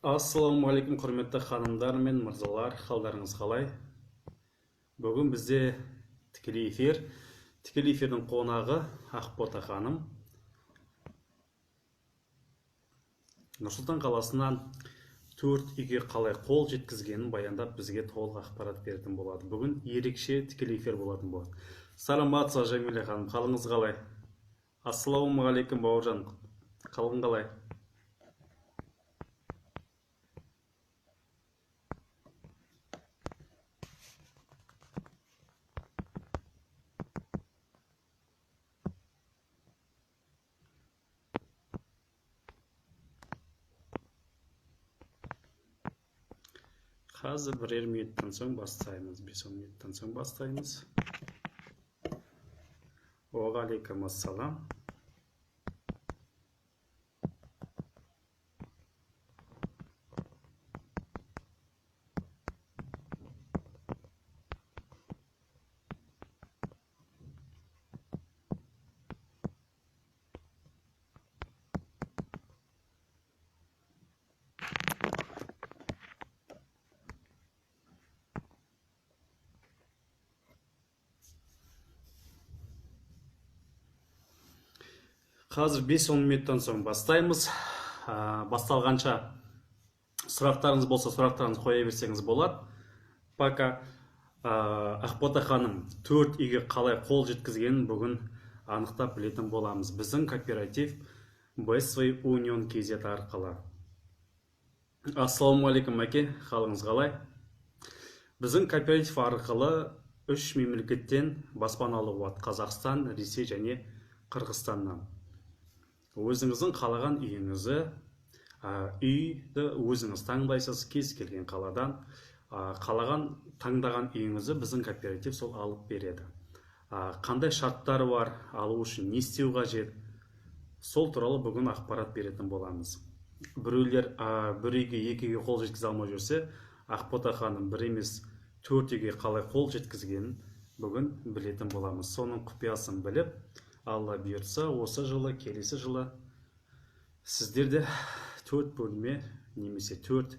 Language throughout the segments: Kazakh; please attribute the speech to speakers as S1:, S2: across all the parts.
S1: Ассалаумағалейкум, құрметті ханымдар мен мырзалар, қалдарыңыз қалай? Бүгін бізде тікелей эфир. Тікелей эфирдің қонағы Ақбота ханым. Нұрсұлтан қаласынан 4 үйге қалай қол жеткізгенін баяндап бізге толық ақпарат беретін болады. Бүгін ерекше тікелей эфир болатын болады. Саламатсыз Жәмилә ханым, қалыңыз қалай? Ассалаумағалейкум бауыржан, қалың қалай? Қазір бірер минуттан соң бастаймыз. 5-10 минуттан соң бастаймыз. Уағалейкум ассалам. Қазір 5-10 минуттан соң бастаймыз. Басталғанша сұрақтарыңыз болса, сұрақтарыңыз қоя берсеңіз болады. Пока Ақбота ханым 4 үйге қалай қол жеткізгенін бүгін анықтап білетін боламыз. Біздің кооператив Бесвей Union KZ арқылы. Ассалаумағалейкум әке, қалыңыз қалай? Біздің кооператив арқылы 3 мемлекеттен баспаналы болады: Қазақстан, Ресей және Қырғызстаннан. Өзіңіздің қалаған үйіңізді, үйді өзіңіз таңдайсыз, кез келген қаладан. Қалаған таңдаған үйіңізді біздің кооператив сол алып береді. Қандай шарттары бар, алу үшін не істеу қажет, сол туралы бүгін ақпарат беретін боламыз. Біреулер бір үйге, екі үйге қол жеткізе алмай жүрсе, Ақбота ханым бір емес 4 үйге қалай қол жеткізгенін бүгін білетін боламыз. Соның құпиясын біліп, Алла бұйыртса, осы жылы, келесі жылы сіздерде 4 бөлме немесе 4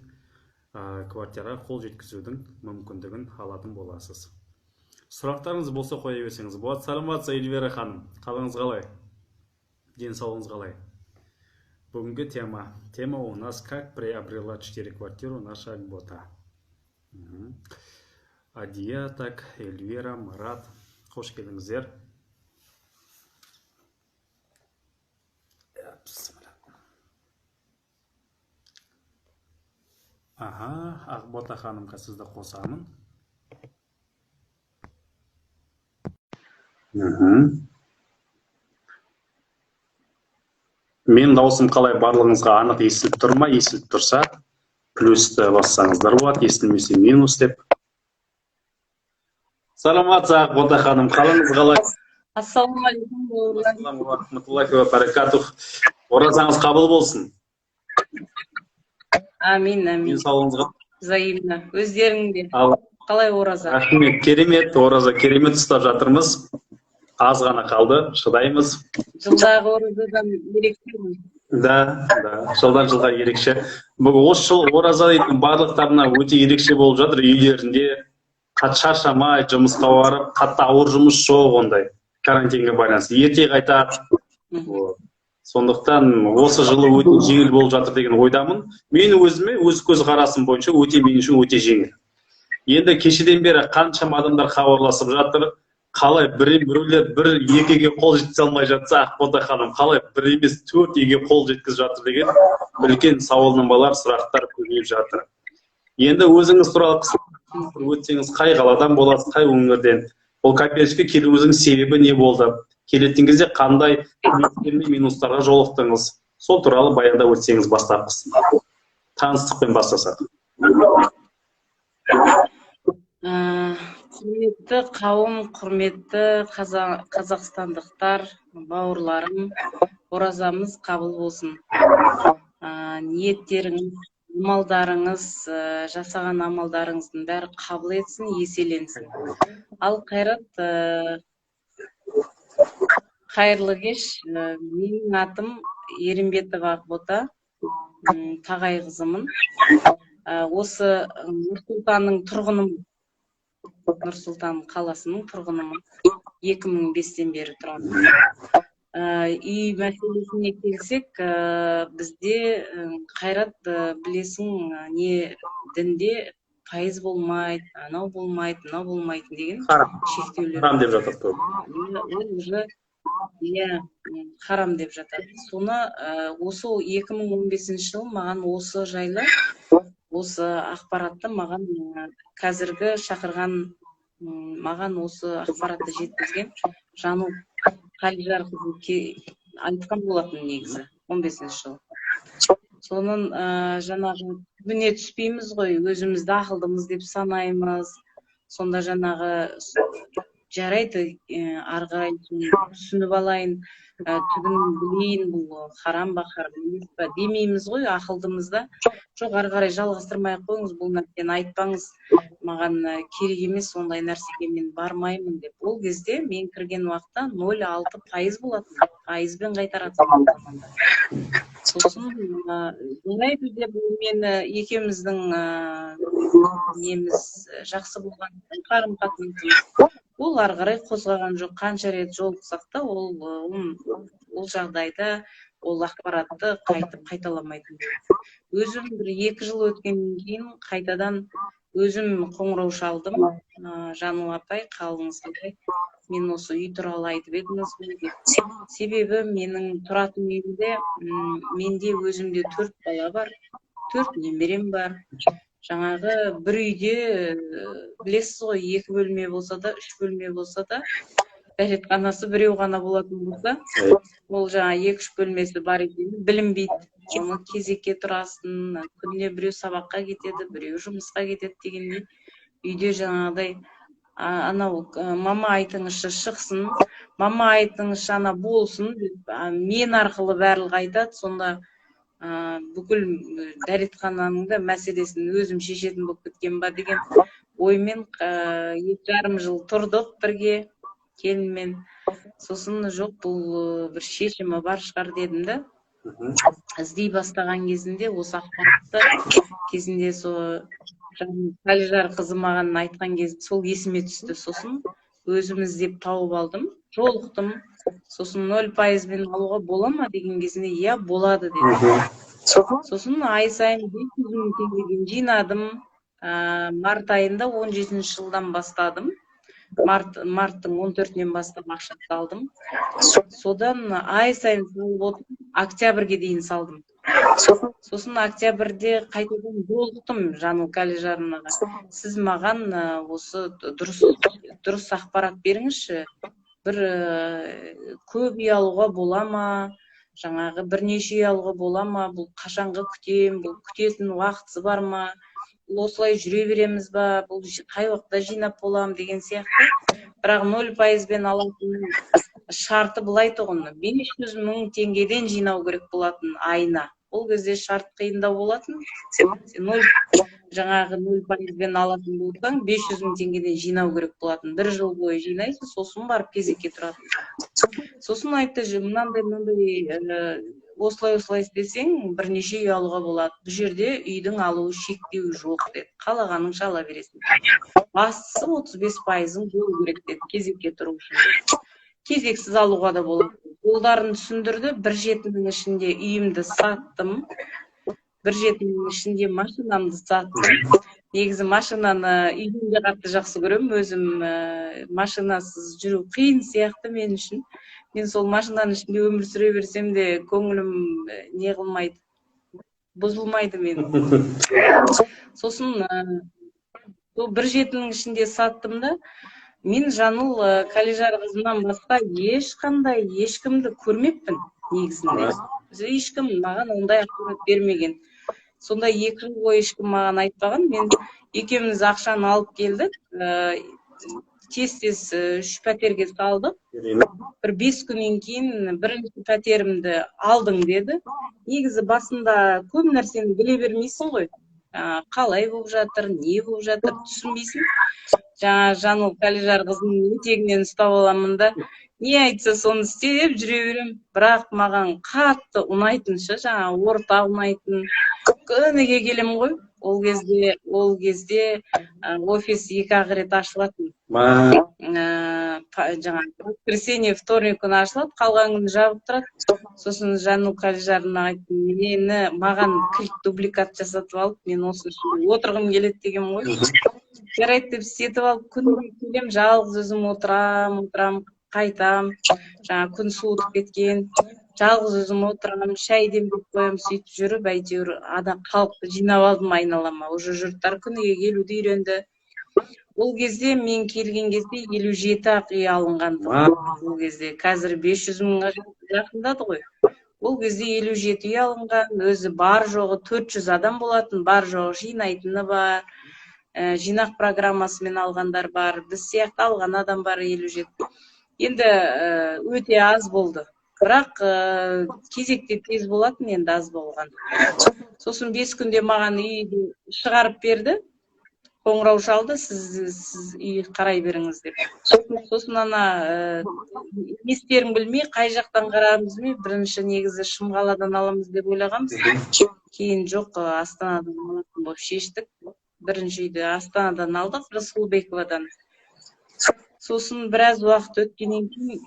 S1: квартираға қол жеткізудің мүмкіндігін алатын боласыз. Сұрақтарыңыз болса қоя берсеңіз болады. Саламатсыз Эльвира ханым, қалыңыз қалай? Денсаулығыңыз қалай? Бүгінгі тема у нас: как приобрела 4 квартиру наша Ақбота. Адия, так, Эльвира, Марат, қош келдіңіздер. Ақбота ханымға сізді қосамын. Мен даусым қалай, барлығыңызға анық естіліп тұр ма? Естіліп тұрса, плюсті бассаңыздар болады, естілмесе минус деп. Саламатсыз Ақбота ханым, қалыңыз қалай?
S2: Ассалаумағалейкум.
S1: Рахматуллахи ва баракатух. Оразаңыз қабыл болсын.
S2: Амин, амин.
S1: Денсаулығыңызға
S2: Взаимно. Өздеріңде. Қалай ораза?
S1: Рахмет, керемет, ораза керемет ұстап жатырмыз. Аз ғана қалды, шыдаймыз.
S2: Жылдағы оразадан ерекше.
S1: Да, жылдан жылға ерекше. Бүгін осы жыл ораза дейтін барлықтарына өте ерекше болып жатыр. Үйлерінде қатты шаршамай, жұмысқа барып, қатты ауыр жұмыс жоқ ондай. Карантинге байланысты ерте қайтады. Сондықтан осы жылы өте жеңіл болып жатыр деген ойдамын. Мен өзіме, өз көзқарасым бойынша мен үшін өте жеңіл. Енді кешеден бері қаншама адамдар хабарласып жатыр. Қалай біреулер бір екіге қол жеткізе алмай жатса, Ақбота ханым қалай бір емес 4 үйге қол жеткізіп жатыр деген үлкен сауалнамалар, сұрақтар көбейіп жатыр. Енді өзіңіз туралы өтсеңіз, қай қаладан боласыз, қай өңірден? Ол кооперативке келуіңіздің себебі не болды? Келетін кезде қандай минустарға жолықтыңыз? Сол туралы баяндап өтсеңіз бастапқысы. Таныстықпен бастасақ.
S2: Құрметті қауым, құрметті қазақстандықтар, бауырларым, оразамыз қабыл болсын. Ниеттеріңіз, амалдарыңыз, жасаған амалдарыңыздың бәрі қабыл етсін, еселенсін. Ал Қайрат, қайырлы кеш. Менің атым Ерімбетова Ақбота. Тағай қызымын. Осы Нұр-Сұлтанның тұрғынымын. Нұр-Сұлтан қаласының тұрғынымын. 2005-тен бері тұрамын. Үй мәселесіне келсек, бізде Қайрат, білесің, не дінде пайыз болмайды, анау болмайды, мынау болмайды деген шектеулер.
S1: Харам деп жатады.
S2: Ол уже харам деп жатады. Соны осы 2015 жыл маған осы жайлы, осы ақпаратты маған қазіргі шақырған, маған осы ақпаратты жеткізген Жану Қалижар қызы айтқан болатын негізі 15 жыл. Соның жаңағы түбіне түспейміз ғой, өзімізді ақылдымыз деп санаймыз. Сонда жаңағы жарайды, ары қарай түсініп алайын, түбін білейін, бұл харам ба, харам емес па демейміз ғой, ақылдымызда. Жоқ, ары қарай жалғастырмай қойыңыз, бұл нәрсені айтпаңыз, маған керек емес, ондай нәрсеге мен бармаймын деп. Ол кезде мен кірген уақытта 0,6% болатын, пайызбен қайтаратын заманда. Сосын жарайды деп мені екеуміздің неміз жақсы болған қарым-қатынасымыз. Ол ары қарай қозғаған жоқ. Қанша рет жолықсақ та, ол жағдайда ол ақпаратты қайталамайтын. Өзім бір 2 жыл өткеннен кейін қайтадан өзім қоңырау шалдым. Жану апай, қалыңыз қалай? Мен осы үй туралы айтып едіңіз бе? Себебі менің тұратын үйімде, менде өзімде 4 бала бар, 4 немерем бар. Жаңағы бір үйде, білесіз ғой, 2 бөлме болса да, 3 бөлме болса да, дәретханасы біреу ғана болатын болса, ол жаңа 2-3 бөлмесі бар екен, білінбейді. Оны кезекке тұрасын, күніне біреу сабаққа кетеді, біреу жұмысқа кетеді дегенде, үйде жаңағыдай анау мама айтыңызшы шықсын, мама айтыңызшы ана болсын, мен арқылы барлығы айтады. Сонда бүкіл дәретхананың да мәселесін өзім шешетін болып кеткен ба деген оймен 2,5 жыл тұрдық бірге келінмен. Сосын жоқ, бұл бір шешімі бар шығар дедім да. Іздей бастаған кезінде осы ақпаратты кезінде Қалижар қызы маған айтқан кезде сол есіме түсті. Сосын өзім іздеп тауып алдым, жолықтым. Сосын 0%-бен алуға бола ма деген кезінде, иә, болады деді. Сосын ай сайын 500.000 теңгеден жинадым. Март айында 17 жылдан бастадым. Марттың 14-нен бастап ақша салдым. Содан ай сайын салып отырып, октябрьге дейін салдым. Сосын октябрьде қайтадан жолықтым Жану Қалижарынаға. Сіз маған осы дұрыс ақпарат беріңізші. Бір көп үй алуға бола ма? Жаңағы бірнеше үй алуға бола ма? Бұл қашанғы күтем? Бұл күтетін уақытысы бар ма? Бұл осылай жүре береміз ба? Бұл қай уақытта жинап болам деген сияқты. Бірақ 0%-бен алатын шарты былай тұғын, 500.000 теңгеден жинау керек болатын айына. Ол кезде шарт қиындау болатын. Жаңағы 0%-бен алатын болсаң, 500.000 теңгеден жинау керек болатын. 1 жыл бойы жинайсың, сосын барып кезекке тұратын. Сосын айтты, мынандай осылай істесең, бірнеше үй алуға болады. Бұл жерде үйдің алуы шектеуі жоқ деді. Қалағаныңша ала бересің. Бастысы 35%-ың болу керек деді, кезекке тұру үшін. Кезексіз алуға да болады. Олдарын түсіндірді. 1 жетінің ішінде үйімді саттым. 1 жетінің ішінде машинамды саттым. Негізі машинаны үйімде қатты жақсы көрем. Өзім машинасыз жүру қиын сияқты мен үшін. Мен сол машинаның ішінде өмір сүре берсем де көңілім не қылмайды, бұзылмайды мен. Сосын 1 жетінің ішінде саттым да, мен Жану Қалижар қызынан басқа ешкімді көрмеппін негізінде. Ешкім маған ондай ақпарат бермеген. Сонда 2 жыл бойы ешкім маған айтпаған. Мен екеуміз ақшаны алып келдік. Тез 3 пәтерге салдық. Бір 5 күннен кейін бірінші пәтерімді алдың деді. Негізі басында көп нәрсені біле бермейсің ғой. Қалай болып жатыр, не болып жатыр, түсінбейсің. Жану Қалижар қызының етегінен ұстап аламын да, не айтса соны істеп жүре берем. Бірақ маған қатты ұнайтыншы, жаңағы орта ұнайтын. Күніге келем ғой. Ол кезде офис 2-ақ рет ашылатын. Жаңағы воскресенье, вторник күні ашылады, қалған күні жабық тұрады. Сосын Жанука жарына айттым, маған кілт дубликат жасатып алып, мен осы отырғым келеді деген ғой. Жарайды деп істетіп алып, күніге келем, жалғыз өзім отырам, қайтам. Жаңа күн суытып кеткен, жалғыз өзім отырам, шай демдеп қоям, сөйтіп жүріп, әйтеуір халықты жинап алдым айналама. Уже жұрттар күніге келуді үйренді. Ол кезде мен келген кезде 57-ақ үй алынғанды. Ол кезде қазір 500 мыңға жақындады ғой. Ол кезде 57 үй алынған, өзі бар жоғы 400 адам болатын, бар жоғы жинайтыны бар, жинақ программасымен алғандар бар, біз сияқты алған адам бар 57. Енді өте аз болды. Бірақ кезекте тез болатын, енді аз болған. Сосын 5 күнде маған үйді шығарып берді. Қоңырау шалды, сіз үй қарай беріңіз деп. Сосын не істерін білмей, қай жақтан қарарымыз білмей, бірінші негізі Шымқаладан аламыз деп ойлағанбыз. Кейін жоқ, Астанадан алатын болып шештік. Бірінші үйді Астанадан алдық, Расулбековадан. Сосын біраз уақыт өткеннен кейін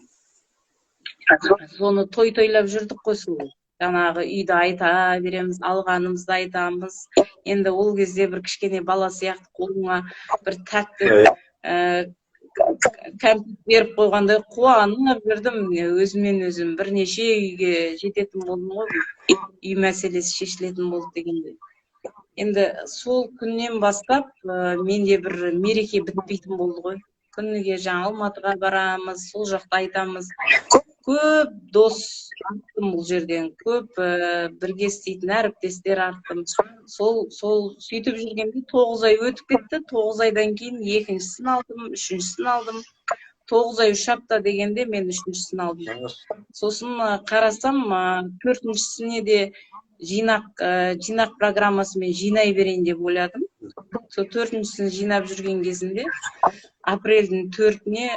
S2: соны тойлап жүрдік қой сол. Жаңағы үйді айта береміз, алғанымызды айтамыз. Енді ол кезде бір кішкене бала сияқты қолыңа бір тәтті кәмпит беріп қойғандай қуанып жүрдім. Өзімен өзім бірнеше үйге жететін болдым ғой. Үй мәселесі шешілетін болды дегенде. Енді сол күннен бастап менде бір мереке бітпейтін болды ғой. Күніге жаңа Алматыға барамыз, сол жақта айтамыз. Көп дос арттым бұл жерден, көп бірге істейтін әріптестер арттым. Сол сөйтіп жүргенде 9 ай өтіп кетті. 9 айдан кейін екіншісін алдым, үшіншісін алдым. 9 ай 3 апта дегенде мен үшіншісін алдым. Сосын қарасам, төртіншісіне де жинақ программасымен жинай берейін деп ойладым. Сол төртіншісін жинап жүрген кезінде апрельдің 4-іне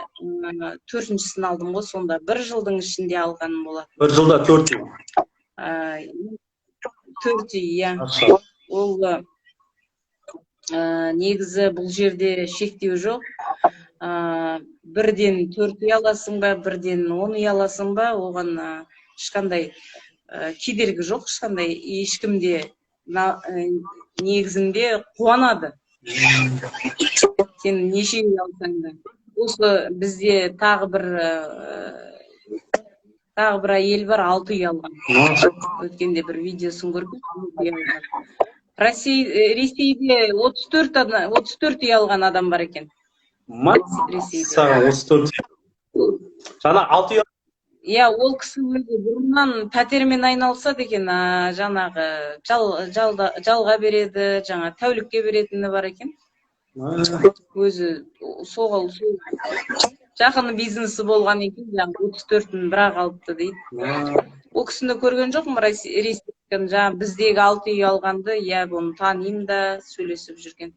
S2: төртіншісін алдым ғой, сонда 1 жылдың ішінде алғаным болады.
S1: 1 жылда 4 үй?
S2: 4 үй, иә. Ол негізі бұл жерде шектеу жоқ. Бірден 4 үй аласың ба, бірден 10 үй аласың ба, оған ешқандай кедергі жоқ, ешқандай ешкімде негізінде қуанады. Сен неше үй алсаң да. Осы бізде тағы бір әйел бар, 6 үй алған. Өткенде бір видеосын көрдім. Ресейде 34 үй алған адам бар екен.
S1: Саған 34. Жаңа 6 үй.
S2: Иә, ол кісі бұрыннан пәтермен айналысады екен, жаңағы жалға береді, жаңа тәулікке беретіні бар екен. Өзі соғыл жақын бизнесі болған екен, жаңа 34-ін бірақ алыпты дейді. Ол кісіні көрген жоқпын, ресейден жаңа біздегі 6 үй алғанды, иә, бұны танимын да, сөйлесіп жүрген.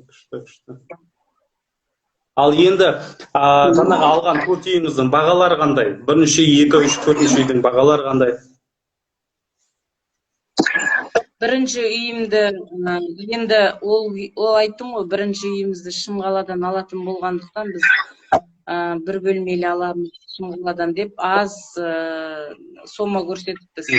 S1: Күшті. Ал енді жаңағы алған 4 үйіңіздің бағалары қандай? Бірінші, 2, 3, 4 үйдің бағалары қандай?
S2: Бірінші үйімді, енді ол айттым ғой, бірінші үйімізді Шымқаладан алатын болғандықтан біз 1 бөлмелі аламыз Шымқаладан деп аз сома көрсетіппіз.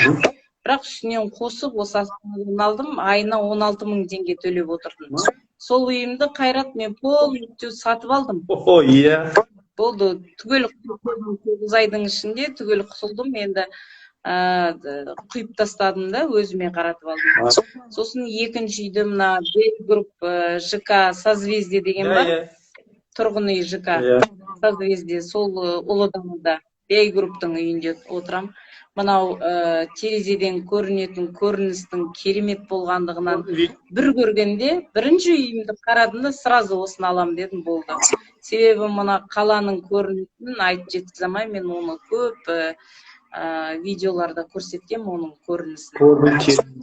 S2: Бірақ үстінен қосып, осы Астанадан алдым, айына 16 000 теңге төлеп отырдым. Сол үйімді Қайрат мен полностью сатып алдым.
S1: Иә.
S2: Болды, түгел құтылдым, 9 айдың ішінде түгел құтылдым, енді құйып тастадым да, өзіме қаратып алдым. Сосын екінші үйді мына Б-групп ЖК Созвездие деген бар. Тұрғын үй ЖК Созвездие, сол Ұлыдамада Б-групптың үйінде отырам. Мынау терезеден көрінетін көріністің керемет болғандығынан бір көргенде, бірінші үйімді қарадым да, сразу осыны алам дедім, болды. Себебі мына қаланың көрінісін айтып жеткізе алмай, мен оны көп видеоларда көрсеткен, оның көрінісін.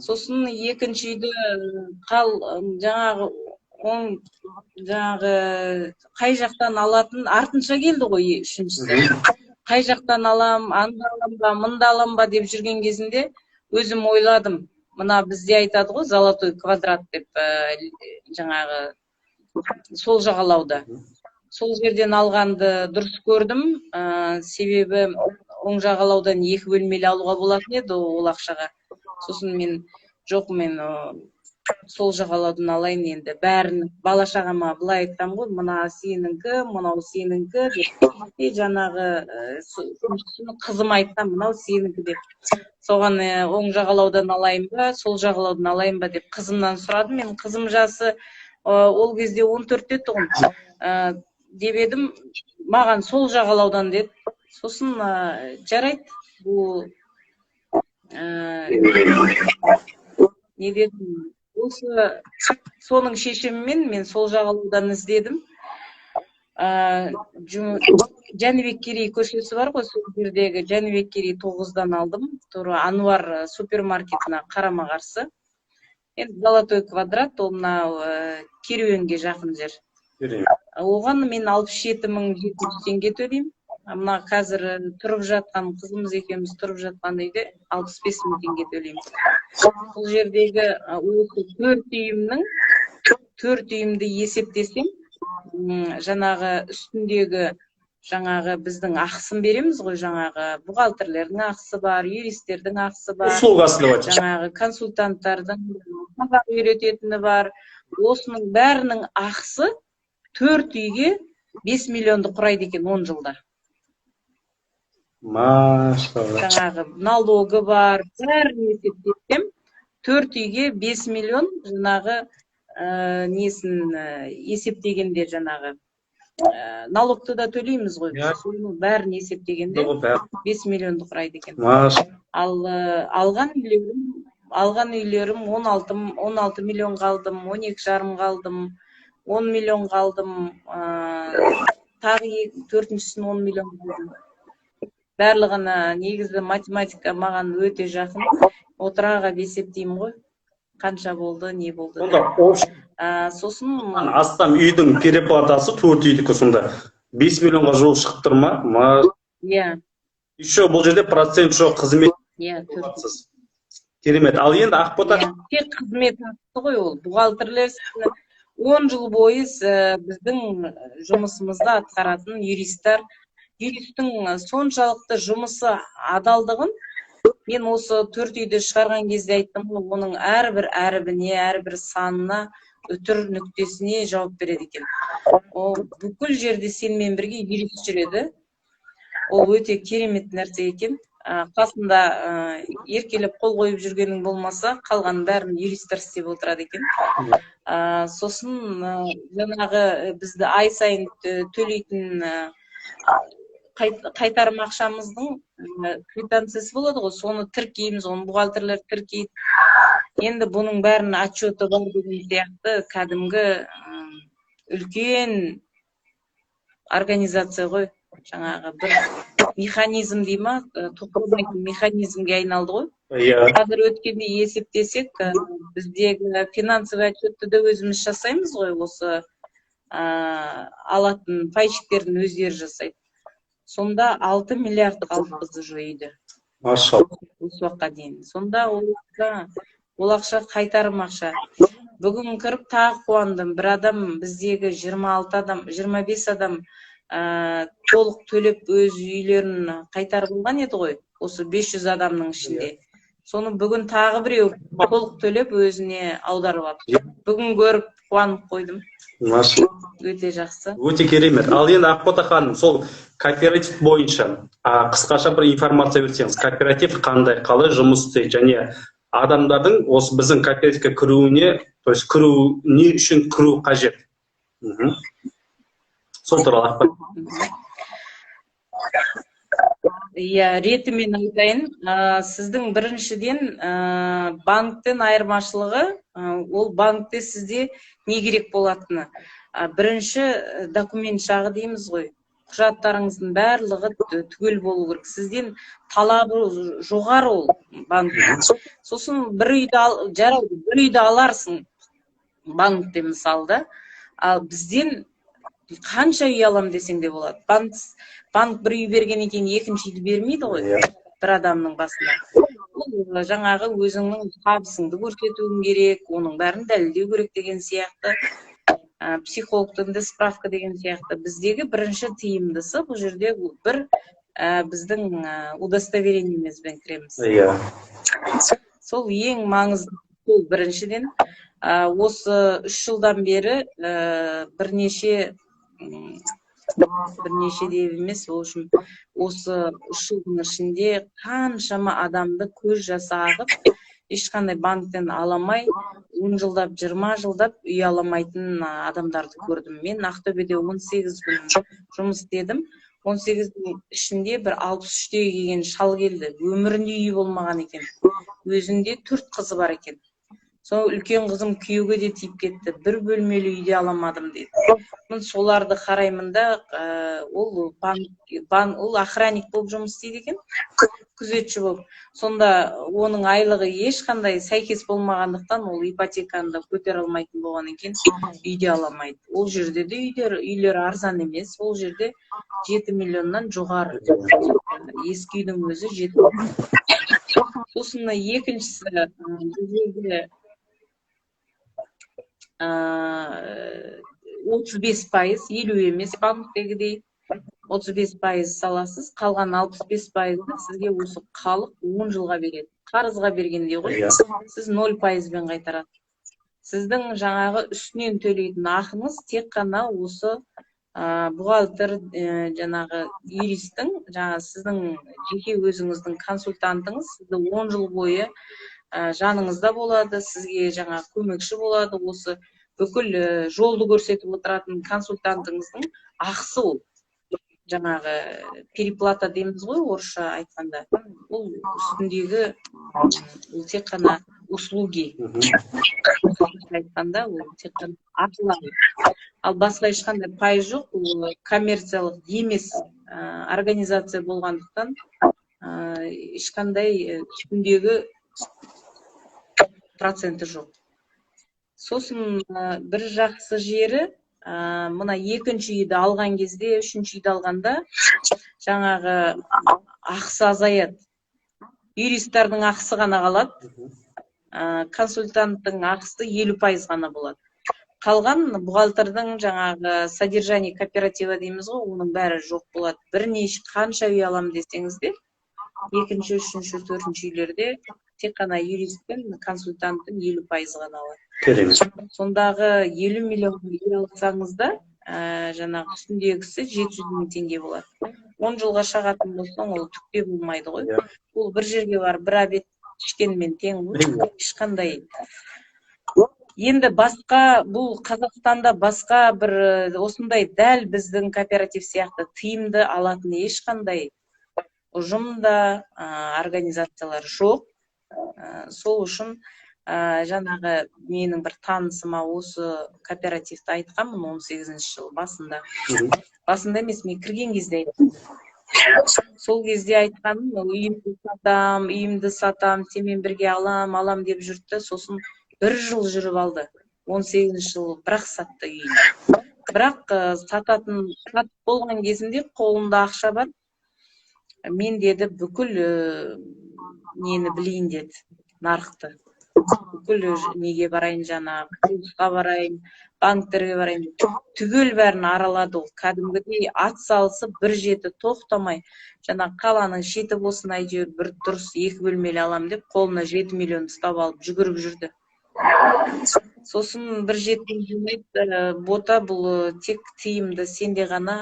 S2: Сосын екінші үйді жаңағы қай жақтан алатын артынша келді ғой, үшіншісі. қай жақтан алам, анда алам ба, мында алам ба деп жүрген кезінде өзім ойладым. Мына бізде айтады ғой, золотой квадрат деп, жаңағы сол жағалауда. Сол жерден алғанды дұрыс көрдім, себебі оң жағалаудан 2 бөлмелі алуға болатын еді ол ақшаға. Сосын мен сол жағалаудан алайын енді. Бәрін бала шағама былай айтсам ғой, мына сенікі, мынау сенікі деп. Жаңағы қызым айтсам, мынау сенікі деп. Соған оң жағалаудан алайын ба, сол жағалаудан алайын ба деп қызымнан сұрадым. Мен қызым жасы ол кезде 14-те тұғын. Деп едім, маған сол жағалаудан деді. Сосын жарайды, бұл не дедім, осы соның шешімімен мен сол жағалаудан іздедім. Жәнібек Керей көшесі бар ғой, сол жердегі Жәнібек Керей 9-дан алдым. Тура Ануар супермаркетіне қарама қарсы. Енді золотой квадрат, ол мынау керуенге жақын жер. Оған мен 67.700 теңге төлеймін. Мына қазір тұрып жатқан, қызымыз екеуміз тұрып жатқан үйде 65.000 теңге төлеймін. Бұл жердегі осы 4 үйімді есептесем, жаңағы үстіндегі жаңағы біздің ақысын береміз ғой, жаңағы бухгалтерлердің ақысы бар, юристердің ақысы бар, жаңағы консультанттардың қазақ үйрететіні бар. Осының бәрінің ақысы 4 үйге 5 миллионды құрайды екен 10 жылда. Жаңағы налогы бар, бәрін есептесем 4 үйге 5 миллион жаңағы несін есептегенде жаңағы налогты да төлейміз ғой. Бәрін есептегенде 5 миллионды құрайды екен. Ал алған үйлерім 16 миллион қалдым, 12,5 қалдым, 10 миллион қалдым, тағы 4-шісін 10 миллион қалдым. Барлығына негізі математика маған өте жақын. Отыраға есептеймін ғой. Қанша болды, не болды. Сосын
S1: астам үйдің переплатасы 4 үйдікі сонда 5 миллионға жол шығып тұр ма? Еще бұл жерде процент жоқ, қызмет. Керемет. Ал енді Ақбота
S2: тек қызмет ақысы ғой ол. Бухгалтерлер 10 жыл бойы біздің жұмысымызды атқаратын юристтің соншалықты жұмысы адалдығын мен осы 4 үйді шығарған кезде айттым, оның әрбір әрібіне, әрбір санына, үтір нүктесіне жауап береді екен. Ол бүкіл жерде сенімен бірге юрист жүреді. Ол өте керемет нәрсе екен. Қасында еркелеп қол қойып жүргенің болмаса, қалған бәрін юристтер істеп отырады екен. Сосын жаңағы бізді ай сайын төлейтін қайтарым ақшамыздың квитанциясы болады ғой, соны тіркейміз, оны бухгалтерлер тіркейді. Енді бұның бәрін отчеты бар деген сияқты кәдімгі үлкен организация ғой, жаңағы бір механизм дей ма, тоқтамайтын механизмге айналды ғой. Қазір өткенде есептесек, біздегі финансовый отчетты да өзіміз жасаймыз ғой, осы алатын пайщиктердің өздері жасайды. Сонда 6 миллиард қалды бізді жойды. Осы уақытқа дейін. Сонда ол ақша қайтарым ақша. Бүгін кіріп тағы қуандым. Бір адам, біздегі 25 адам толық төлеп өз үйлерін қайтарып алған еді ғой. Осы 500 адамның ішінде. Соны бүгін тағы біреу толық төлеп өзіне аударып алды. Бүгін көріп қуанып қойдым. Өте жақсы.
S1: Өте керемет. Ал енді Ақбота ханым, сол кооператив бойынша қысқаша бір информация берсеңіз, кооператив қандай, қалай жұмыс істейді, және адамдардың осы біздің кооперативке кіруіне, то есть не үшін кіру қажет. Сол туралы ақпарат.
S2: Ретімен айтайын, сіздің біріншіден банктен айырмашылығы, ол банкте сізде не керек болатыны. Бірінші документ жағы дейміз ғой, құжаттарыңыздың барлығы түгел болу керек. Сізден талабы жоғары ол банк. Сосын бір үйді аларсың банкте мысалда, ал бізден қанша үй алам десең де болады. банк бір үй бергеннен кейін екінші үйді бермейді ғой бір адамның басына. Ол жаңағы өзіңнің табысыңды көрсетуің керек, оның бәрін дәлелдеу керек деген сияқты. Психологтың да справка деген сияқты. Біздегі бірінші тиімдісі бұл жерде бір біздің удостоверениемізбен кіреміз. Сол ең маңызды. Сол біріншіден осы 3 жылдан бері бірнеше де емес, осы 3 жылдың ішінде қаншама адамды көз жасы ағып, ешқандай банктен аламай, 10 жылдап, 20 жылдап үй аламайтын адамдарды көрдім. Мен Ақтөбеде 18 күн жұмыс істедім. 18-дің ішінде бір 63-тегі келген шал келді. Өмірінде үйі болмаған екен. Өзінде 4 қызы бар екен. Сол үлкен қызым күйеуге де тиіп кетті. Бір бөлмелі үйде аламадым дейді. Мен соларды қараймын да, ол охранник болып жұмыс істейді екен, күзетші болып. Сонда оның айлығы ешқандай сәйкес болмағандықтан ол ипотеканы да көтере алмайтын болғаннан кейін үйде аламайды. Ол жерде де үйлер арзан емес. Ол жерде 7 миллионнан жоғары. Ескі үйдің өзі 7 миллион. Сосын екіншісі, біздегі 35%, 50 емес, банктегідей 35% саласыз, қалған 65%-ды сізге осы халық 10 жылға береді. Қарызға бергенде ғой, сіз 0%-бен қайтарады. Сіздің жаңағы үстінен төлейтін ақыңыз тек қана осы бухгалтер, жаңағы юристің, жаңағы сіздің жеке өзіңіздің консультантыңыз сізді 10 жыл бойы жаныңызда болады, сізге жаңа көмекші болады, осы бүкіл жолды көрсетіп отыратын консультантыңыздың ақысы ол. Жаңағы переплата дейміз ғой, орысша айтқанда. Ол үстіндегі, ол тек қана услуги. Айтқанда, ол тек қана ақылы. Ал басқа ешқандай пай жоқ, ол коммерциялық емес организация болғандықтан ешқандай үстіндегі проценті жоқ. Сосын бір жақсы жері, мына екінші үйді алған кезде, үшінші үйді алғанда жаңағы ақысы азаяды. Юристардың ақысы ғана қалады, консультанттың ақысы 50% ғана болады. Қалған бухгалтердің жаңағы содержание кооператива дейміз ғой, оның бәрі жоқ болады. Бірнеше қанша үй алам десеңіз де, екінші, үшінші, төртінші үйлерде тек қана юрист пен консультанттың 50% ғана алады. Сондағы 50 миллион үй алсаңыз да, жаңағы үстіндегісі 700 мың теңге болады. 10 жылға шағатын болсаң, ол түкте болмайды ғой. Ол бір жерге бар, бір обед ішкенмен тең ғой, ешқандай. Енді басқа, бұл Қазақстанда басқа бір осындай дәл біздің кооператив сияқты тиімді алатын ешқандай ұжымда, организациялар жоқ. Сол үшін жаңағы менің бір танысыма осы кооперативті айтқанмын 18-ші жыл басында. Басында емес, мен кірген кезде айтқанмын. Сол кезде айтқаным, үйімді сатам, сенімен бірге алам деп жүрді. Сосын 1 жыл жүріп алды. 18-ші жыл бірақ сатты үйін. Бірақ сататын болған кезінде қолында ақша бар. Мен деді бүкіл нені білейін деді, нарықты. Бүкіл неге барайын, жаңағы құрылысқа барайын, банктерге барайын. Түгел бәрін аралады ол. Кәдімгідей ат салысып, бір жеті тоқтамай, жаңағы қаланың шеті болсын әйтеуір бір дұрыс 2 бөлмелі алам деп, қолына 7 миллион ұстап алып жүгіріп жүрді. Сосын бір жеткен жүрмейді, бота бұл тек тиімді сенде ғана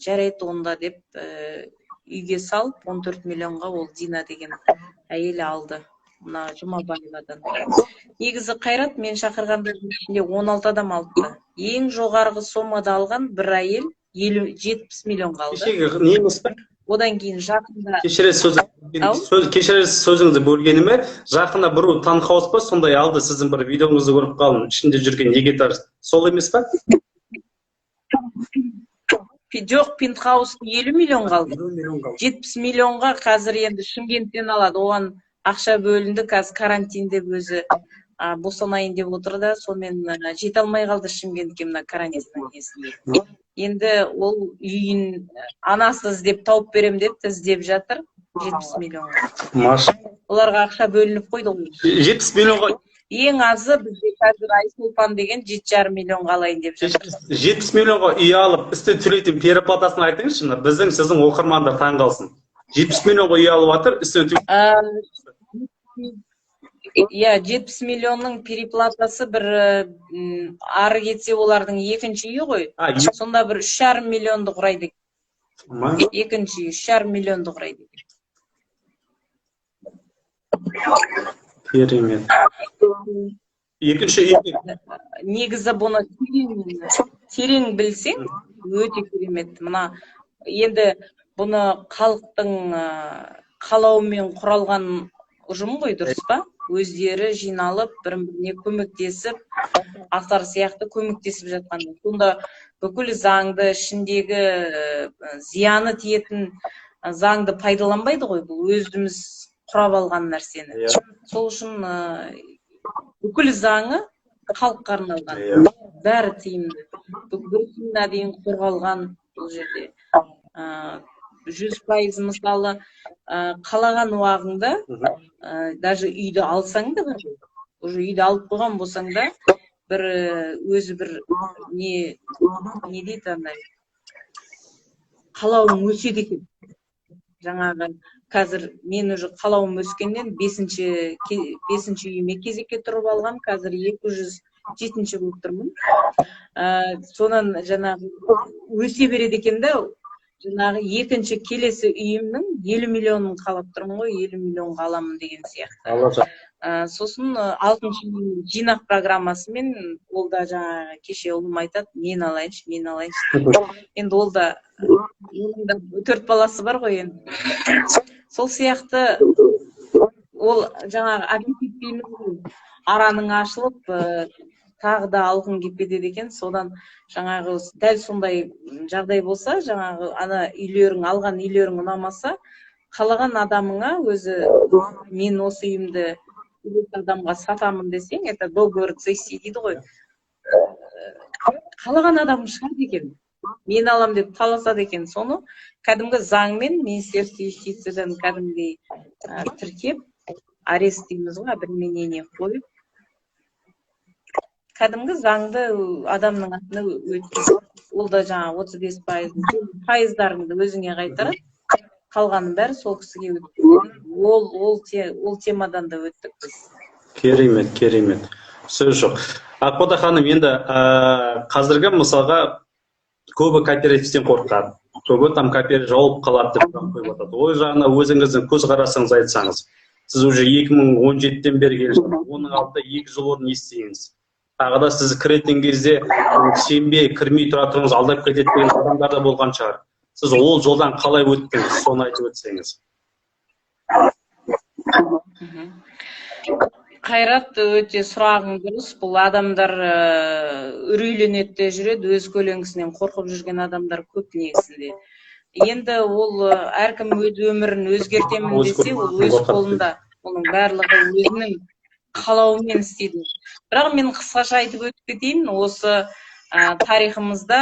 S2: жарайды онда деп үйге салып 14 миллионға ол Дина деген әйел алды. Мына Жұмабаевадан. Негізі Қайрат мен шақырғандардың ішінде 16 адам алды. Ең жоғарғы сомада алған бір әйел 70 миллион қалды.
S1: Не емес пе?
S2: Одан кейін жақында...
S1: Кешірерсіз сөзіңізді бөлгеніме, жақында бір танхаус па, сондай алды, сіздің бір видеоңызды көріп қалдым, ішінде жүрген егетар. Сол емес пе?
S2: Жоқ, пентхаус 50 миллион қалды. 70 миллионға қазір енді Шымкенттен алады. Оған ақша бөлінді, қазір карантин деп өзі босанайын деп отыр да, сонымен жете алмай қалды Шымкентке мына карантиннің несінде. Енді ол үйін анасы іздеп тауып берем депті, іздеп жатыр 70 миллионға.
S1: Маша.
S2: Оларға ақша бөлініп қойды ғой.
S1: 70 миллионға.
S2: Ең азы бізде қазір Айсұлтан деген 7,5 миллионға алайын деп жатыр.
S1: 70 миллионға үй алып, үстіне төлейтін переплатасын айтыңызшы, біздің сіздің оқырмандар таң қалсын. 70 миллионға үй алып жатыр, үстіне
S2: Иә, 70 миллионның переплатасы бір ары кетсе олардың екінші үйі ғой. Сонда бір 3,5 миллионды құрайды. Екінші үй 3,5 миллионды құрайды.
S1: Керемет. Екінші үй.
S2: Негізі бұны терең білсең, өте керемет. Мына енді бұны халықтың қалауымен құралған ұжым ғой, дұрыс па? Өздері жиналып, бірін-біріне көмектесіп, асар сияқты көмектесіп жатқан. Сонда бүкіл заңды, ішіндегі зияны тиетін заңды пайдаланбайды ғой, бұл өзіміз құрап алған нәрсені. Сол үшін бүкіл заңы халыққа арналған. Бәрі тиімді. Бір күнге дейін қорғалған бұл жерде. 100% мысалы қалаған уағыңда даже үйді алсаң да, уже үйді алып қойған болсаң да, бір өзі бір не дейді андай, қалауың өседі екен. Жаңағы қазір мен уже қалауым өскеннен 5-ші үйіме кезекке тұрып алғам, қазір 207-ші болып тұрмын. Сонан жаңағы өсе береді екен да, жаңағы екінші келесі үйімнің 50 миллионын қалап тұрмын ғой, 50 миллионға аламын деген сияқты. Сосын 6-шы жинақ программасымен ол да жаңағы кеше ұлым айтады, мен алайыншы. Енді ол да 4 баласы бар ғой енді. Сол сияқты ол жаңағы аппетит дейміз ғой, араның ашылып, тағы да алғың келіп кетеді екен. Содан жаңағы дәл сондай жағдай болса, жаңағы ана үйлерің, алған үйлерің ұнамаса, қалаған адамыңа өзі мен осы үйімді адамға сатамын десең, это договор цессии дейді ғой. Қалаған адам шығады екен. Мен алам деп таласады екен. Соны кәдімгі заңмен Министерство юстициядан кәдімгі тіркеп, арест дейміз ғой, обременение қойып, кәдімгі заңды адамның атына өткізіп, ол да жаңа 35% пайыздарыңды өзіңе қайтарады, қалғанын бәрі сол кісіге өтті. Ол темадан да өттік біз.
S1: Керемет. Сөз жоқ. Ақбота ханым, енді қазіргі мысалға көбі кооперативтен қорқады. Көбі там кооператив жауып қалады деп қойып отыр. Ой жағына өзіңіздің көзқарасыңыз айтсаңыз. Сіз уже 2017-тен бері келе жатырсыз. Оның алдында 2 жыл бұрын естігенсіз. Тағы да сіз кіретін кезде сенбей, кірмей тұра тұрыңыз, алдап кетеді деген адамдар да болған шығар. Сіз ол жолдан қалай өттіңіз, соны айтып өтсеңіз.
S2: Қайрат, өте сұрағың дұрыс. Бұл адамдар үрейленеді де жүреді, өз көлеңкесінен қорқып жүрген адамдар көп негізінде. Енді ол әркім өз өмірін өзгертемін десе, ол өз қолында. Оның барлығы өзінің қалауымен істейді. Бірақ мен қысқаша айтып өтіп кетейін, осы тарихымызда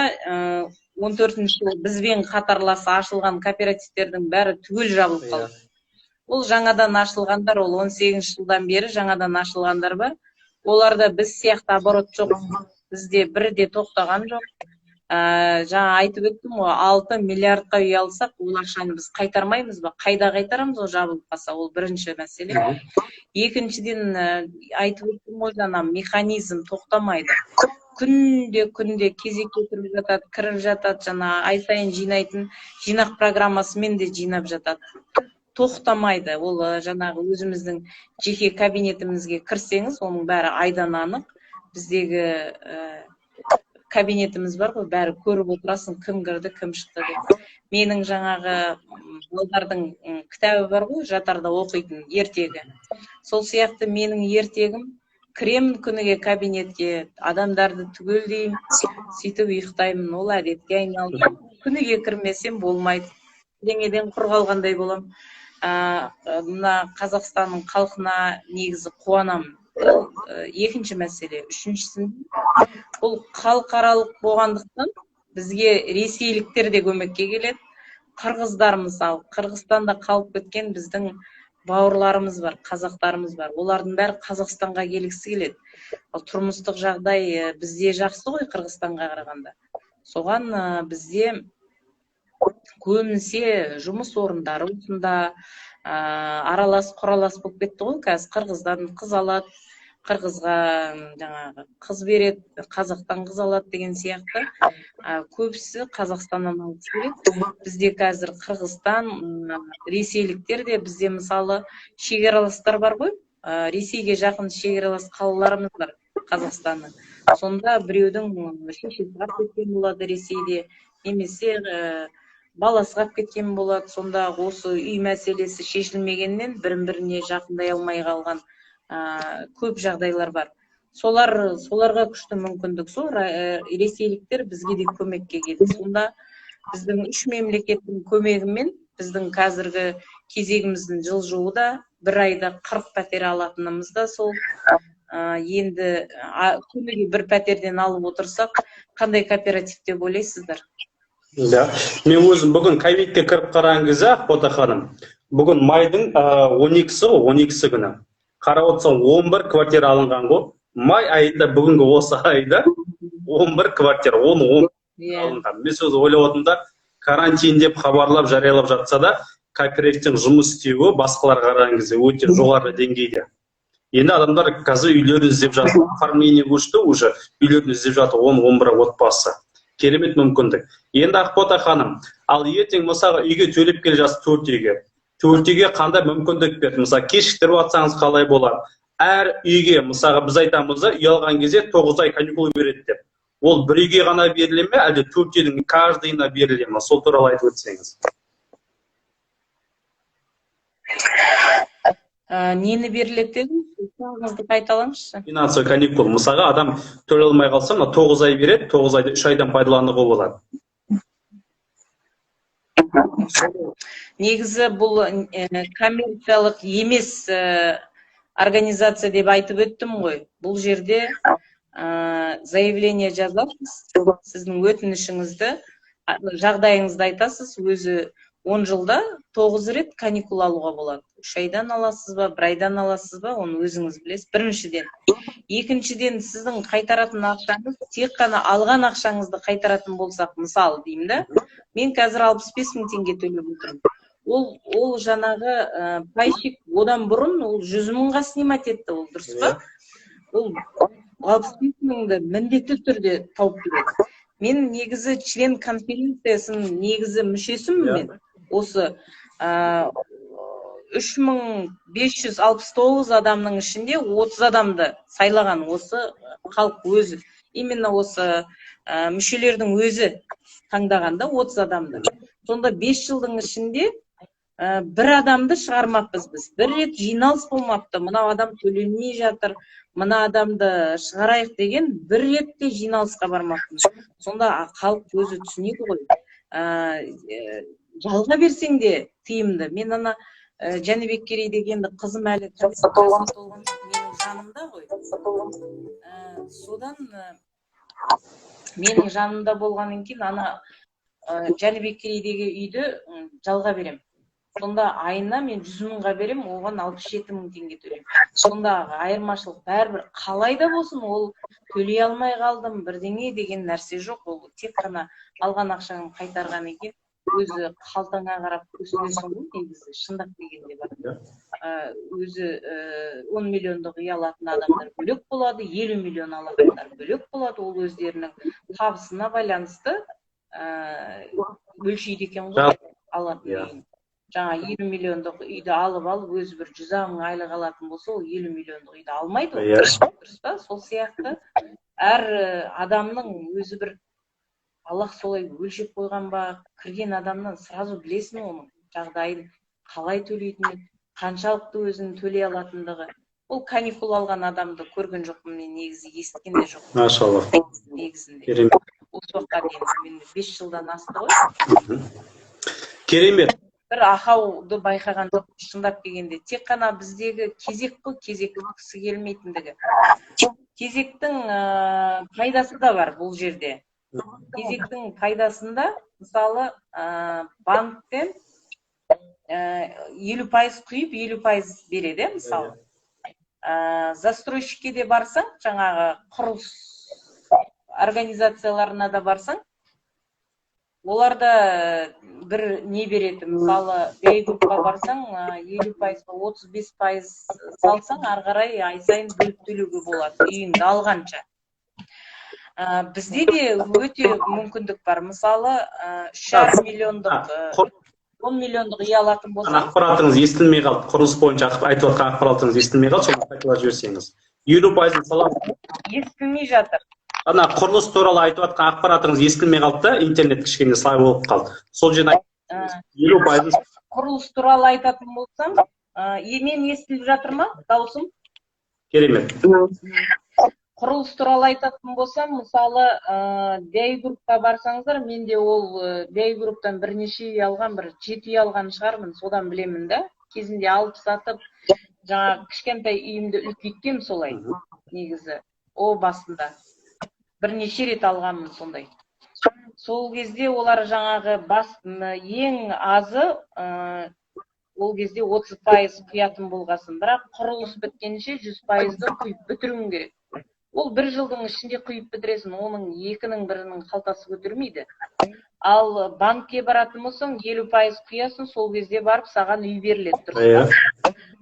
S2: 14-ші жылы бізбен қатарласы ашылған кооперативтердің бәрі түгел жабылып қалды. Ол жаңадан ашылғандар, ол 18 жылдан бері жаңадан ашылғандар бар. Оларда біз сияқты оборот жоқ, бізде бірде тоқтаған жоқ. Жаңа айтып өттім ғой, 6 миллиардқа үй алсақ, ол ақшаны біз қайтармаймыз ба? Қайда қайтарамыз, ол жабылып қалса, ол бірінші мәселе. Екіншіден айтып өттім ғой, жаңа механизм тоқтамайды. Күнде кезекке кіріп жатады, жаңа ай сайын жинайтын жинақ программасымен де жинап жатады. Тоқтамайды. Ол жаңағы өзіміздің жеке кабинетімізге кірсеңіз, оның бәрі айдан анық. Біздегі кабинетіміз бар ғой, бәрі көріп отырасың, кім кірді, кім шықты деп. Менің жаңағы балдардың кітабы бар ғой, жатарда оқитын ертегі. Сол сияқты менің ертегім, кіремін күніге кабинетке, адамдарды түгелдеймін, сөйтіп ұйықтаймын, ол әдетке айналды. Күніге кірмесем болмайды. Деңеден құр қалғандай боламын. Мына Қазақстанның халқына негізі қуанамын. ол екінші мәселе. Үшіншісінде бұл халықаралық болғандықтан бізге ресейліктер де көмекке келеді. Қырғыздар мысалы, Қырғызстанда қалып кеткен біздің бауырларымыз бар, қазақтарымыз бар. Олардың бәрі Қазақстанға келгісі келеді. Ал тұрмыстық жағдай бізде жақсы ғой Қырғызстанға қарағанда. Соған бізде көбінесе жұмыс орындары осында аралас құралас болып кетті ғой. Қазір Қырғыздан қыз алады, қырғызға жаңағы қыз береді, қазақтан қыз алады деген сияқты. Көбісі Қазақстаннан алғысы келеді. Бізде қазір Қырғызстан, ресейліктер де, бізде мысалы шекараластар бар ғой. Ресейге жақын шекаралас қалаларымыз бар Қазақстанның. Сонда біреудің шешесі қалып кеткен болады Ресейде, немесе баласы қалып кеткен болады. Сонда осы үй мәселесі шешілмегеннен бірін-біріне жақындай алмай қалған көп жағдайлар бар. Соларға күшті мүмкіндік сол. Ресейліктер бізге де көмекке келді. Сонда біздің үш мемлекеттің көмегімен біздің қазіргі кезегіміздің жылжуы да, бір айда 40 пәтер алатынымыз да сол. Енді күніге бір пәтерден алып отырсақ, қандай кооператив деп ойлайсыздар?
S1: Мен өзім бүгін ковидке кіріп қараған кезде, Ақбота ханым, бүгін майдың 12-сі күні. Қарап отырсаң 11 квартира алынған ғой. Май айында бүгінгі осы айда 11 квартира, 10 алынған. Мен сөз ойлап отырмын да, карантин деп хабарлап, жариялап жатса да, кооперативтің жұмыс істеуі басқаларға қараған кезде өте жоғары деңгейде. Енді адамдар қазір үйлерін іздеп жатыр, оформление көшті, уже үйлерін іздеп жатыр 10-11 отбасы. Керемет мүмкіндік. Енді Ақбота ханым, ал ертең мысалға үйге төлеп келе жатсыз 4 үйге. 4 үйге қандай мүмкіндік берді? Мысалы, кешіктіріп атсаңыз қалай болады? Әр үйге, мысалға біз айтамыз да, үй алған кезде 9 ай каникул береді деп. Ол бір үйге ғана беріле ме, әлде 4 үйдің каждыйына беріле ме? Сол туралы айтып өтсеңіз.
S2: Нені беріледі дедіңіз? Сұрағыңызды қайталаңызшы.
S1: Финансовый каникул. Мысалға адам төлей алмай қалса, 9 ай береді, 9 айды 3 айдан пайдалануға болады.
S2: Негізі бұл коммерциялық емес организация деп айтып өттім ғой. Бұл жерде заявление жазасыз, сіздің өтінішіңізді, жағдайыңызды айтасыз, өзі 10 жылда 9 рет каникул алуға болады. 3 айдан аласыз ба, 1 айдан аласыз ба, оны өзіңіз білесіз. Біріншіден. Екіншіден, сіздің қайтаратын ақшаңыз, тек қана алған ақшаңызды қайтаратын болсақ, мысалы деймін да, мен қазір 65 мың теңге төлеп отырмын. Ол жаңағы пайщик одан бұрын ол 100 мыңға снимать етті, ол дұрыс па? Ол 65 мыңды міндетті түрде тауып береді. Мен негізі член конференциясының негізі мүшесімін мен. Осы 3569 адамның ішінде 30 адамды сайлаған осы халық өзі. Именно осы мүшелердің өзі таңдағанда 30 адамды. Сонда 5 жылдың ішінде бір адамды шығармаппыз біз. Бір рет жиналыс болмапты. Мына адам төленмей жатыр, мына адамды шығарайық деген бір ретте жиналысқа бармаппыз. Сонда халық өзі түсінеді ғой. Жалға берсең де тиімді. Мен ана Жәнібек Керей дегенді қызым әлі менің жанымда ғой. Содан менің жанымда болғаннан кейін ана Жәнібек Керейдегі үйді жалға берем. Сонда айына мен 100 мыңға берем, оған 67 мың теңге төлем. Сонда айырмашылық бәрібір қалай да болсын, ол төлей алмай қалдым, бірдеңе деген нәрсе жоқ. Ол тек қана алған ақшаны қайтарған екен. Өзі қалтаңа қарап көсілесің ғой, негізі шындап дегенде бар. Өзі 10 миллиондық үй алатын адамдар бөлек болады, 50 миллион алатындар бөлек болады. Ол өздерінің табысына байланысты өлшейді екен ғой алатын үйін. Жаңа 20 миллиондық үйді алып, өзі бір 100 мың айлық алатын болса, ол 50 миллиондық үйді алмайды ғой. Дұрыс па? Сол сияқты әр адамның өзі бір Аллах солай өлшеп қойған ба, кірген адамнан сразу білесің оның жағдайын, қалай төлейтінін, қаншалықты өзінің төлей алатындығы. Ол каникул алған адамды көрген жоқпын, мен негізі естіген де жоқпын.
S1: Машаллах.
S2: Негізінде. Осы уақытқа дейін мен 5 жылдан асты ғой.
S1: Керемет.
S2: бір ақауды байқаған жоқ шындап келгенде. Тек қана біздегі кезек қой, кезек күткісі келмейтіндігі. Кезектің пайдасы да бар бұл жерде. Кезектің пайдасында, мысалы, банктен 50% құйып, 50% береді, мысалы. Застройщикке де барсаң, жаңағы құрылыс организацияларына да барсаң, оларда бір не береді, мысалы, бейгруппа барсаң, 50%, 35% салсаң, арғарай ай сайын бөліп төлеуге болады, үйіңді алғанша. Бізде де өте мүмкіндік бар. Мысалы, 3,5 миллиондық, 10 миллиондық үй алатын болсаң.
S1: Ақпаратыңыз естілмей қалды, құрылыс бойынша айтып жатқан ақпаратыңыз естілмей қалды, соны қайталап жіберсеңіз. 50% саламыз.
S2: Естілмей жатыр.
S1: Ана құрылыс туралы айтып жатқан ақпаратыңыз естілмей қалды да, интернет кішкене слай болып қалды. Сол жерде 50%.
S2: Құрылыс туралы айтатын болсам, мен естіліп жатыр ма, даусым?
S1: Керемет.
S2: Құрылыс туралы айтатын болсам, мысалы, бейгруппа барсаңыздар, менде ол бейгруптан бірнеше үй алған, бір 7 үй алған шығармын, содан білемін да. Кезінде алып сатып, жаңа кішкентай үйімді үлкейткем солай, негізі, о басында. Бірнеше рет алғанмын сондай. Сол кезде олар жаңағы ең азы, ол кезде 30% құятын болғасын, бірақ құрылыс біткенше 100%-ді құйып бітіруің керек. Ол 1 жылдың ішінде құйып бітіресің, оның 2-ның 1-ның қалтасы көтермейді. Ал банкке баратын болсаң, 50% құясың, сол кезде барып саған үй беріледі, дұрыс.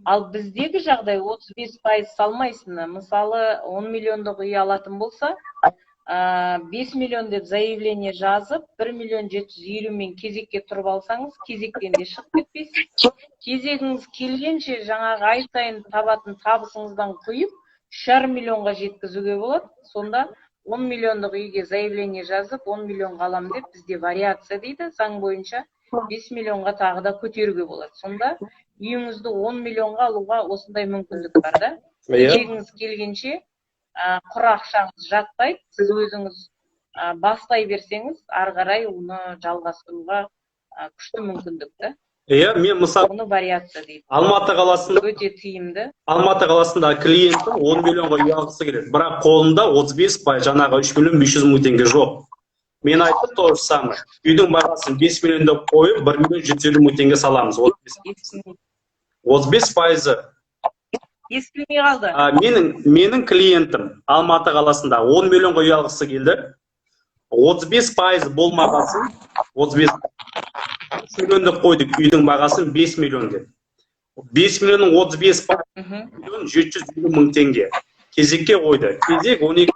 S2: Ал біздегі жағдай 35% салмайсың. Мысалы, 10 миллиондық үй алатын болса, 5 миллион деп заявление жазып, 1 миллион 750 мен кезекке тұрып алсаңыз, кезектен де шығып кетпейсіз. Кезегіңіз келгенше жаңағы ай сайын табатын табысыңыздан құйып, 3,5 миллионға жеткізуге болады. Сонда 10 миллиондық үйге заявление жазып, 10 миллион қалам деп, бізде вариация дейді, заң бойынша 5 миллионға тағы да көтеруге болады. Сонда үйіңізді 10 миллионға алуға осындай мүмкіндік бар да. Кезегіңіз келгенше құр ақшаңыз жатпайды, сіз өзіңіз бастай берсеңіз, ары қарай оны жалғастыруға күшті мүмкіндік та.
S1: Мен мысалы,
S2: оны вариация дейді.
S1: Алматы қаласында
S2: өте тиімді.
S1: Алматы қаласында клиенті 10 миллионға үй алғысы келеді, бірақ қолында 35 жаңағы 3 миллион 500 мың теңге жоқ. Мен айттым, то же самое. Үйдің бағасын 5 миллионда қойып, 1 миллион 750 мың теңге саламыз. 35%.
S2: Естілмей қалды.
S1: Менің клиентім Алматы қаласында 10 миллионға үй алғысы келді. 35% болмағасын, 35 миллионды қойдық, үйдің бағасын 5 миллион деп. 5 миллионның 35% миллион 750 мың теңге. Кезекке қойды. Кезек 12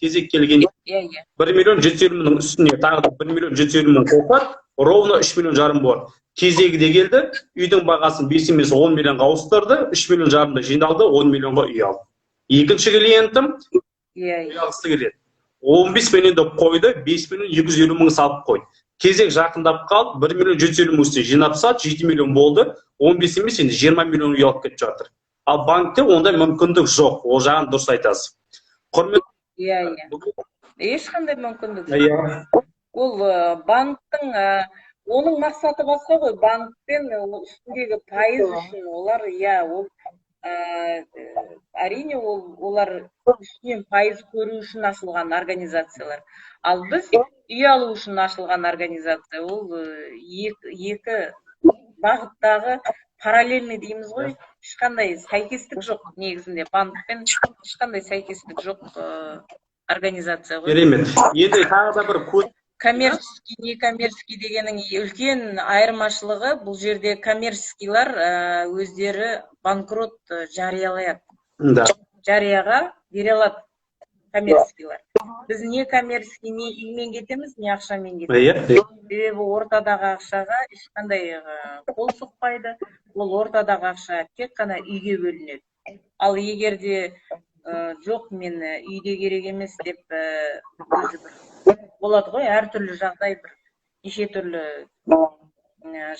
S1: кезек келген 1 миллион 750 мыңның үстіне тағы да 1 миллион 750 мың қосады, ровно 3 миллион жарым болады. Кезегі де келді, үйдің бағасын 5 емес 10 миллионға ауыстырды, 3 миллион жарымда жиналды, 10 миллионға үй алды. Екінші клиентім үй алғысы келеді. 15 миллионды қойды, 5 миллион 250 мың салып қойды. Кезек жақындап қалды, 1 миллион 750 мың үстіне жинап сат, 7 миллион болды, 15 емес енді 20 миллион үй алып кетіп жатыр. Ал банкте ондай мүмкіндік жоқ, ол жағын дұрыс айтасыз.
S2: Ешқандай мүмкіндік жоқ. Ол банктың оның мақсаты басқа ғой, банктен үстіндегі пайыз үшін олар, әрине олар үстінен пайыз көру үшін ашылған организациялар. Ал біз үй алу үшін ашылған организация, ол екі бағыттағы параллельный дейміз ғой, ешқандай сәйкестік жоқ негізінде, банкпен ешқандай сәйкестік жоқ организация ғой.
S1: Керемет. Енді тағы да бір
S2: коммерческий, некоммерческий дегеннің үлкен айырмашылығы, бұл жерде коммерческийлар өздері банкрот жариялайды. Жарияға бере алады коммерческийлар. Біз не коммерческий, не үймен кетеміз, не ақшамен кетеміз. Себебі ортадағы ақшаға ешқандай қол соқпайды. Ол ортадағы ақша тек қана үйге бөлінеді. Ал егерде жоқ, мен үйде керек емес деп өзі бір болады ғой, әртүрлі жағдай бір неше түрлі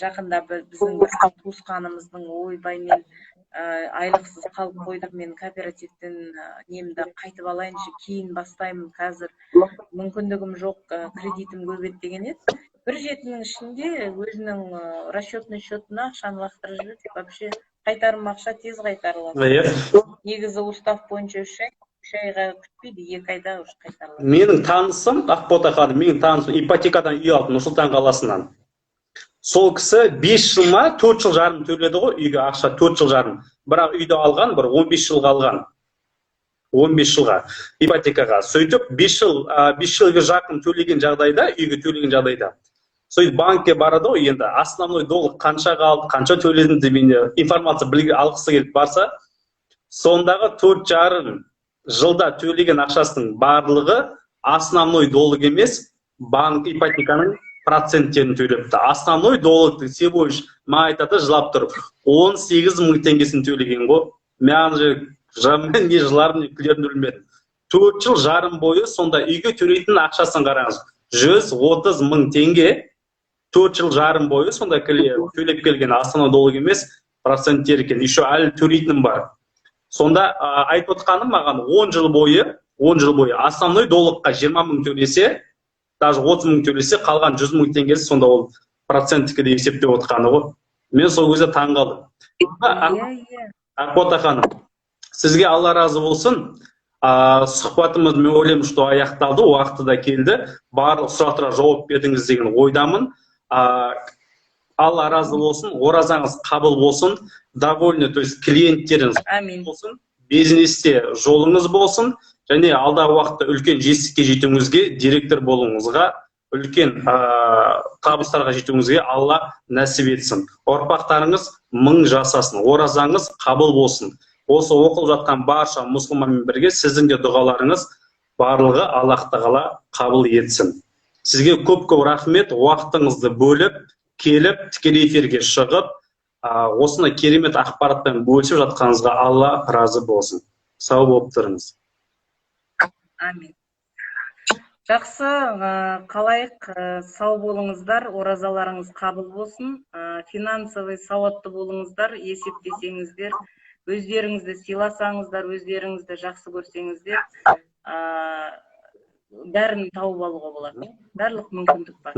S2: жақында біздің бір туысқанымыздың ойбай мен айлықсыз қалып қойдым, мен кооперативтен немді қайтып алайыншы, кейін бастаймын, қазір мүмкіндігім жоқ, кредитім көп еді деген еді. бір жетінің ішінде өзінің расчетный счетына ақшаны лақтырып жіберді, вообще қайтарым ақша тез қайтарылады.
S1: Иә.
S2: Негізі устав бойынша 3 ай, 3 айға күтпейді, 2 айда уже қайтарылады.
S1: Менің танысым, Ақбота ханым, менің танысым ипотекадан үй алды Нұр-Сұлтан қаласынан. Сол кісі 5 жыл ма 4 жыл жарым төледі ғой үйге ақша, 4 жыл жарым. Бірақ үйді алған бір 15 жылға алған. 15 жылға ипотекаға. Сөйтіп 5 жылға жақын төлеген жағдайда, үйге төлеген жағдайда. Сөйтіп банкке барады ғой, енді основной долг қанша қалды, қанша төледім деп информация алғысы келіп барса, сондағы 4,5 жылда төлеген ақшасының барлығы основной долг емес, банк ипотеканың проценттерін төлепті. Основной долгты всего лишь айтады жылап тұрып 18 мың теңгесін төлеген ғой. Мен не жыларым, не күлерімді білмедім. 4 жыл жарым бойы сонда үйге төлейтін ақшасын қараңыз. 130 мың теңге 4 жыл жарым бойы сонда төлеп келген основной долг емес, проценттер екен. Еще әлі төлейтінім бар. Сонда айтып отқаным маған 10 жыл бойы основной долгқа 20 мың төлесе, даже 30 мың төлесе, қалған 100 мың теңгесі сонда ол проценттікі де есептеп отқаны ғой. Мен сол кезде таң қалдым. Ақбота ханым, сізге Алла разы болсын. Сұхбатымыз мен ойлаймын, что аяқталды, уақыты да келді. Барлық сұрақтарға жауап бердіңіз деген ойдамын. Алла разы болсын, оразаңыз қабыл болсын, довольны, то есть клиенттеріңіз болсын, бизнесте жолыңыз болсын, және алдағы уақытта үлкен жетістікке жетуіңізге, директор болуыңызға, үлкен табыстарға жетуіңізге Алла нәсіп етсін. Ұрпақтарыңыз мың жасасын, оразаңыз қабыл болсын. Осы оқылып жатқан барша мұсылманмен бірге сіздің де дұғаларыңыз барлығы Аллах тағала қабыл етсін. Сізге көп рахмет, уақытыңызды бөліп, келіп, тікелей эфирге шығып, осындай керемет ақпаратпен бөлісіп жатқаныңызға Алла разы болсын. Сау болып тұрыңыз.
S2: Амин. Жақсы, қалайық, сау болыңыздар, оразаларыңыз қабыл болсын, финансовый сауатты болыңыздар, есептесеңіздер, өздеріңізді сыйласаңыздар, өздеріңізді жақсы көрсеңіздер, бәрін тауып алуға болады. Барлық мүмкіндік бар.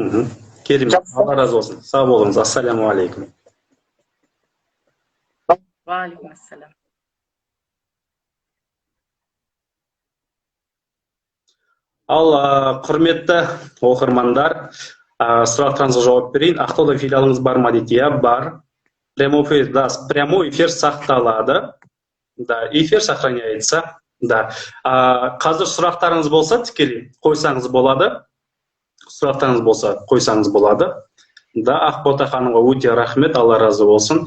S1: Керемет, Алла разы болсын. Сау болыңыз. Ассаламу алейкум.
S2: Ва алейкум ассалам.
S1: Ал құрметті оқырмандар, сұрақтарыңызға жауап берейін. Ақтауда филиалыңыз бар ма дейді? Иә, бар. Прямой эфир сақталады. Да, эфир сохраняется. Да. Қазір сұрақтарыңыз болса, тікелей қойсаңыз болады. Сұрақтарыңыз болса, қойсаңыз болады. Да, Ақбота ханымға өте рахмет, Алла разы болсын.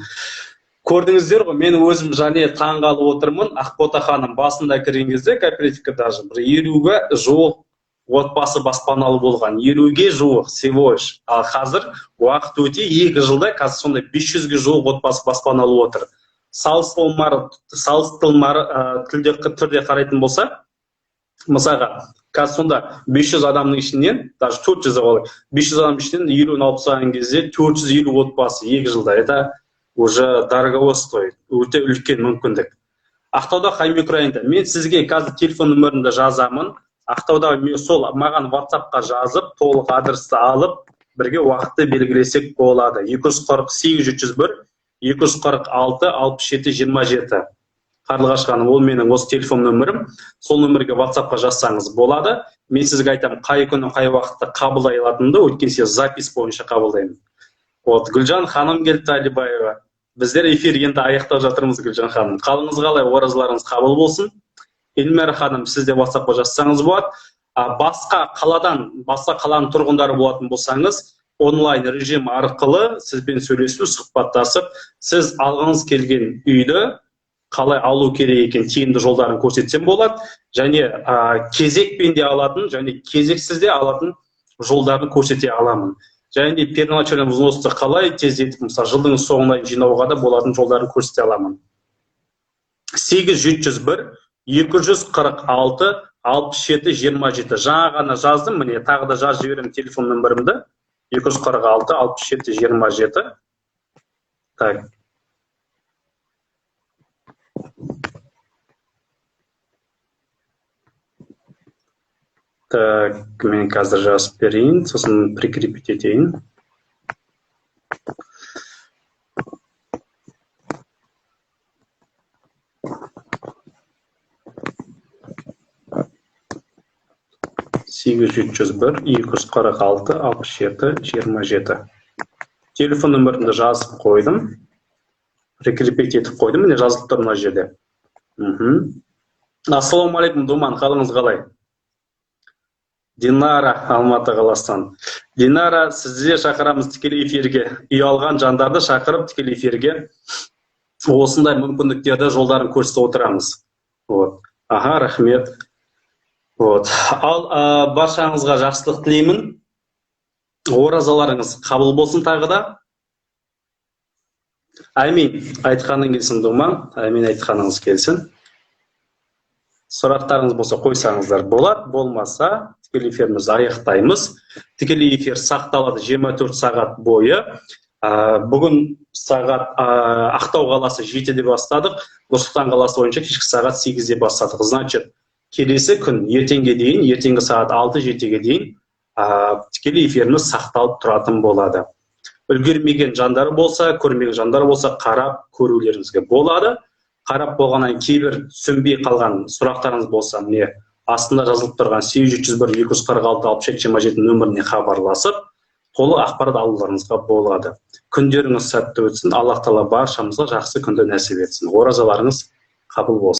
S1: Көрдіңіздер ғой, мен өзім және таң қалып отырмын. Ақбота ханым басында кірген кезде кооперативке даже бір 50-ге жуық отбасы баспаналы болған. 50-ге жуық всего лишь. Ал қазір уақыт өте 2 жылда қазір сонда 500-ге жуық отбасы баспаналы отыр. Салыстырмалы түрде қарайтын болса, мысалға, қазір сонда 500 адамның ішінен, даже 400 олай, 500 адам ішінен 50-ні алып тастаған кезде 450 отбасы 2 жылда. Это уже дорого стоит, өте үлкен мүмкіндік. Ақтауда Хаймик районында. Мен сізге қазір телефон нөмірімді жазамын. Ақтауда сол маған WhatsApp-қа жазып, толық адресті алып, бірге уақытты белгілесек болады. 248-701, 246-67-27. Қарлығаш ханым, ол менің осы телефон нөмірім. Сол нөмірге WhatsApp-қа жазсаңыз болады. Мен сізге айтамын, қай күні, қай уақытта қабылдай алатынымды, өйткені сіз запись бойынша қабылдаймын. Гүлжан ханым келді, Талибаева. Біздер эфир енді аяқтап жатырмыз, Гүлжан ханым. Қалыңыз қалай, оразаларыңыз қабыл болсын. Эльмира ханым, сіз де WhatsApp-қа жазсаңыз болады. Басқа қаланың тұрғындары болатын болсаңыз, онлайн режим арқылы сізбен сөйлесіп, сұхбаттасып, сіз алғыңыз келген үйді қалай алу керек екен тиімді жолдарын көрсетсем болады. Және кезекпен де алатын, және кезексіз де алатын жолдарын көрсете аламын. Және де первоначальный взносты қалай тездетіп, мысалы жылдың соңына жинауға да болатын жолдарын көрсете аламын. 8-701 246-67-27. Жаңа ғана жаздым, міне тағы да жазып жіберемін телефон нөмірімді. 246-67-27. Так. Так, мен қазір жазып берейін, сосын прикрепить етейін. Сегіз жүз бір 246 67 27. Телефон нөмірімді жазып қойдым. Прикрепить етіп қойдым. Міне жазылып тұр мына жерде. Ассалаумағалейкум, Думан, қалыңыз қалай? Динара, Алматы қаласынан. Динара, сізде шақырамыз тікелей эфирге. Үй алған жандарды шақырып тікелей эфирге осындай мүмкіндіктерді жолдарын көрсетіп отырамыз. Вот. Аха, рахмет. Вот. Ал баршаңызға жақсылық тілеймін. Оразаларыңыз қабыл болсын тағы да. Әмин, айтқаның келсін, Думан. Әмин, айтқаныңыз келсін. Сұрақтарыңыз болса қойсаңыздар болады, болмаса тікелей эфирімізді аяқтаймыз. Тікелей эфир сақталады 24 сағат бойы. Бүгін сағат Ақтау қаласы 7-де бастадық, Нұр-Сұлтан қаласы бойынша кешкі сағат 8-де бастадық. Значит, келесі күн ертеңге дейін, ертеңгі сағат 6-7-ге дейін тікелей эфиріміз сақталып тұратын болады. Үлгермеген жандар болса, көрмеген жандар болса, қарап көрулеріңізге болады. Қарап болғаннан кейбір түсінбей қалған сұрақтарыңыз болса, міне астында жазылып тұрған 801 246 67 27 нөміріне хабарласып, толық ақпарат алуларыңызға болады. Күндеріңіз сәтті өтсін, Аллах Тағала баршамызға жақсы күнді нәсіп етсін. Оразаларыңыз қабыл болсын.